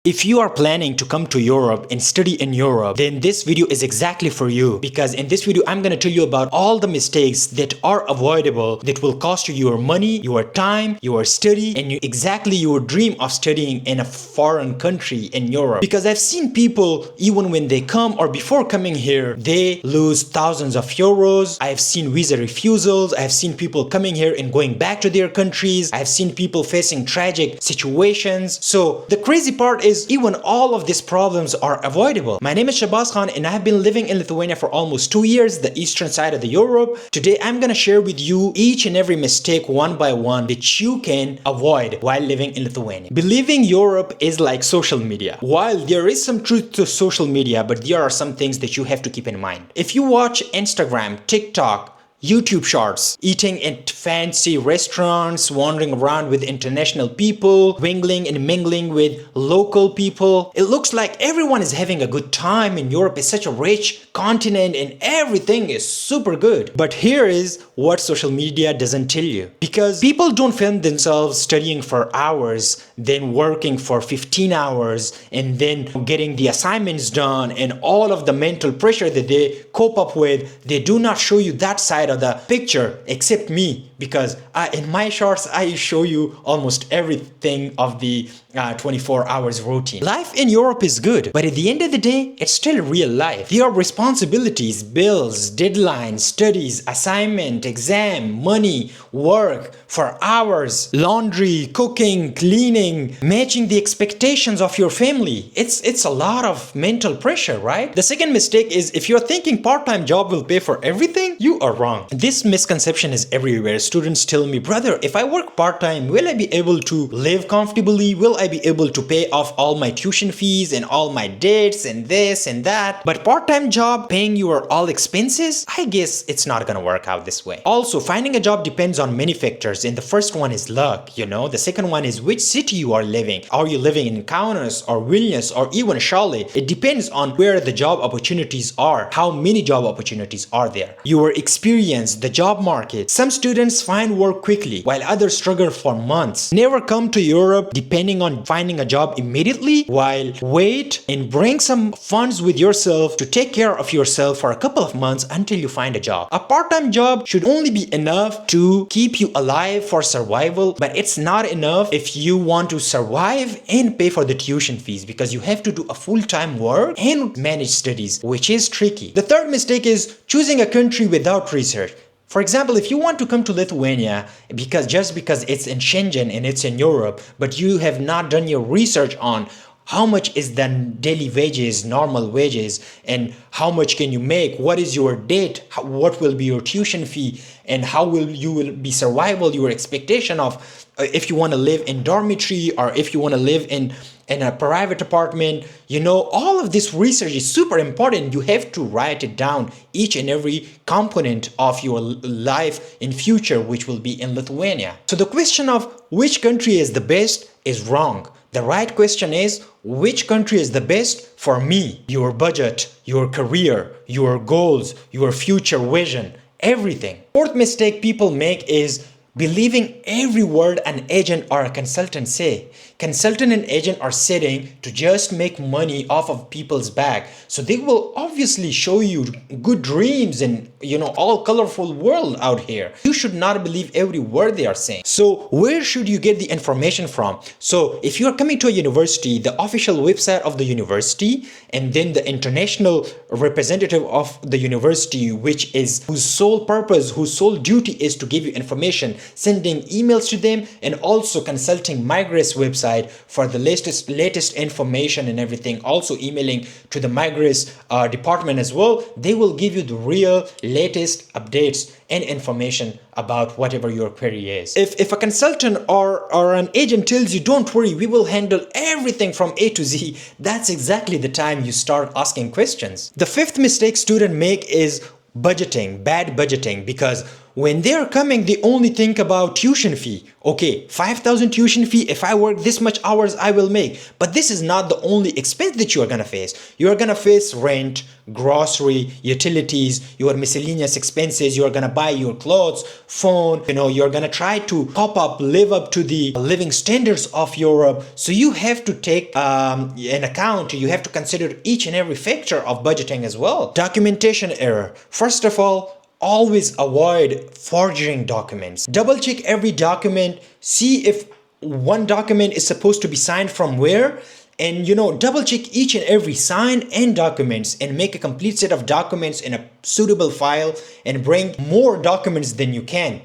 If you are planning to come to Europe and study in Europe, then this video is exactly for you, because in this video I'm going to tell you about all the mistakes that are avoidable that will cost you your money, your time, your study, and exactly your dream of studying in a foreign country in Europe. Because I've seen people, even when they come or before coming here, they lose thousands of euros. I've seen visa refusals. I've seen people coming here and going back to their countries. I've seen people facing tragic situations. So the crazy part is even all of these problems are avoidable. My name is Shabazz Khan and I have been living in Lithuania for almost 2 years, the eastern side of the Europe. Today I'm gonna share with you each and every mistake one by one that you can avoid while living in Lithuania. Believing Europe is like social media. While there is some truth to social media, but there are some things that you have to keep in mind. If you watch Instagram, TikTok, YouTube shorts, eating at fancy restaurants, wandering around with international people, mingling and mingling with local people. It looks like everyone is having a good time, and Europe is such a rich continent and everything is super good. But here is what social media doesn't tell you. Because people don't film themselves studying for hours, then working for 15 hours, and then getting the assignments done and all of the mental pressure that they cope up with. They do not show you that side of the picture, except me, because in my shorts I show you almost everything of the 24 hours routine. Life in Europe is good, but at the end of the day it's still real life. There are responsibilities, bills, deadlines, studies, assignment, exam, money, work for hours, laundry, cooking, cleaning, matching the expectations of your family. It's a lot of mental pressure, right? The second mistake is, if you're thinking part-time job will pay for everything, you are wrong. This misconception is everywhere. Students tell me, brother, if I work part-time, will I be able to live comfortably? Will I be able to pay off all my tuition fees and all my debts and this and that? But part-time job paying your all expenses? I guess it's not gonna work out this way. Also, finding a job depends on many factors, and the first one is luck, you know. The second one is which city you are living. Are you living in Kaunas or Vilnius or even Charlotte? It depends on where the job opportunities are, how many job opportunities are there, your experience, the job market. Some students find work quickly while others struggle for months. Never come to Europe depending on finding a job immediately, while wait and bring some funds with yourself to take care of yourself for a couple of months until you find a job. A part-time job should only be enough to keep you alive for survival, but it's not enough if you want to survive and pay for the tuition fees, because you have to do a full-time work and manage studies, which is tricky. The third mistake is choosing a country without research. For example, if you want to come to Lithuania just because it's in Schengen and it's in Europe, but you have not done your research on how much is the daily wages, normal wages, and how much can you make, what is your debt, what will be your tuition fee, and how will be survival, your expectation of if you want to live in dormitory or if you want to live in a private apartment. You know, all of this research is super important. You have to write it down, each and every component of your life in future, which will be in Lithuania. So the question of which country is the best is wrong. The right question is, which country is the best for me? Your budget, your career, your goals, your future vision, everything. Fourth mistake people make is believing every word an agent or a consultant say. Consultant and agent are sitting to just make money off of people's back. So they will obviously show you good dreams and, you know, all colorful world out here. You should not believe every word they are saying. So where should you get the information from? So if you are coming to a university, the official website of the university, and then the international representative of the university, whose sole purpose, whose sole duty is to give you information, sending emails to them, and also consulting Migrous website for the latest information and everything, also emailing to the Migrous department as well. They will give you the real latest updates and information about whatever your query is. If a consultant or an agent tells you, don't worry, we will handle everything from A to Z, that's exactly the time you start asking questions. The fifth mistake students make is budgeting, bad budgeting, because when they're coming, they only think about tuition fee. Okay, 5,000 tuition fee, if I work this much hours, I will make. But this is not the only expense that you are gonna face. You are gonna face rent, grocery, utilities, your miscellaneous expenses. You are gonna buy your clothes, phone, you're gonna try to live up to the living standards of Europe. So you have to take an account, you have to consider each and every factor of budgeting as well. Documentation error. First of all, always avoid forging documents. Double check every document, see if one document is supposed to be signed from where, and double check each and every sign and documents and make a complete set of documents in a suitable file and bring more documents than you can.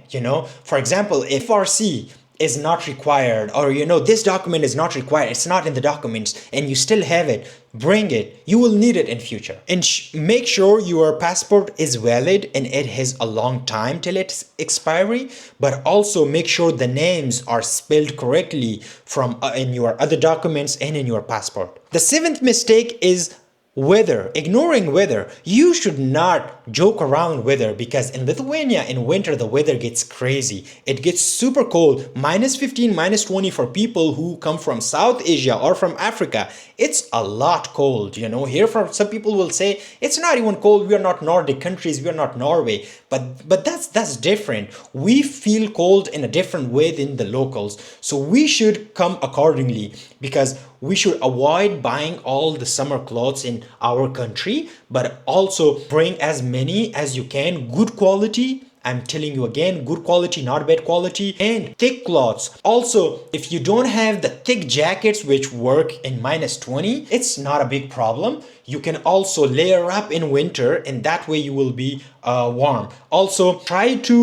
For example, if RC is not required, or this document is not required, it's not in the documents, and you still have it, bring it. You will need it in future. And make sure your passport is valid and it has a long time till its expiry, but also make sure the names are spelled correctly from in your other documents and in your passport. The seventh mistake is weather. Ignoring weather. You should not joke around weather, because in Lithuania in winter the weather gets crazy. It gets super cold, -15, -20 for people who come from South Asia or from Africa. It's a lot cold, Here for some people will say it's not even cold. We are not Nordic countries. We are not Norway. But that's different. We feel cold in a different way than the locals. So we should come accordingly, because we should avoid buying all the summer clothes in our country, but also bring as many as you can, good quality. I'm telling you again, good quality, not bad quality, and thick cloths. Also, if you don't have the thick jackets which work in -20, it's not a big problem. You can also layer up in winter, and that way you will be warm. Also, try to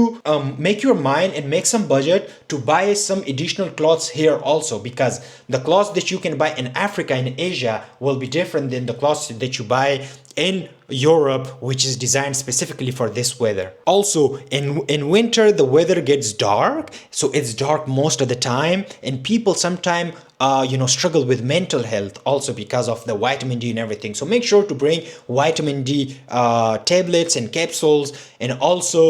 make your mind and make some budget to buy some additional clothes here also, because the clothes that you can buy in Africa and Asia will be different than the clothes that you buy in Europe, which is designed specifically for this weather. Also, in winter the weather gets dark, so it's dark most of the time, and people sometimes struggle with mental health also because of the vitamin D and everything. So make sure to bring vitamin D tablets and capsules. And also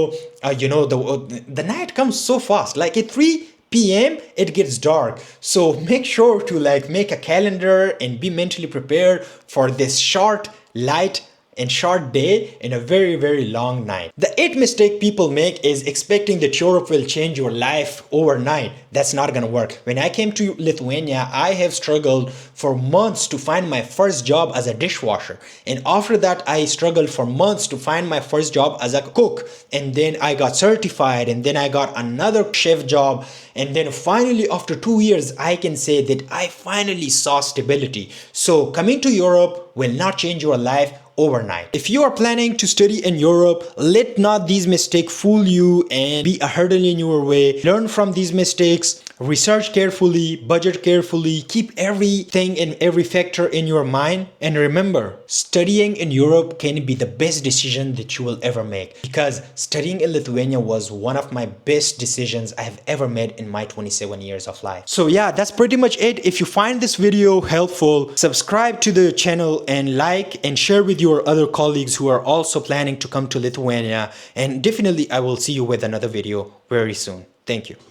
the night comes so fast, like at 3 p.m. it gets dark. So make sure to make a calendar and be mentally prepared for this short, light and short day and a very, very long night. The eighth mistake people make is expecting that Europe will change your life overnight. That's not gonna work. When I came to Lithuania, I have struggled for months to find my first job as a dishwasher. And after that, I struggled for months to find my first job as a cook. And then I got certified, and then I got another chef job. And then finally, after 2 years, I can say that I finally saw stability. So coming to Europe will not change your life overnight. If you are planning to study in Europe, let not these mistakes fool you and be a hurdle in your way. Learn from these mistakes, research carefully, budget carefully, keep everything and every factor in your mind. And remember, studying in Europe can be the best decision that you will ever make, because studying in Lithuania was one of my best decisions I have ever made in my 27 years of life. So yeah, that's pretty much it. If you find this video helpful, subscribe to the channel and like and share with your other colleagues who are also planning to come to Lithuania. And definitely I will see you with another video very soon. Thank you.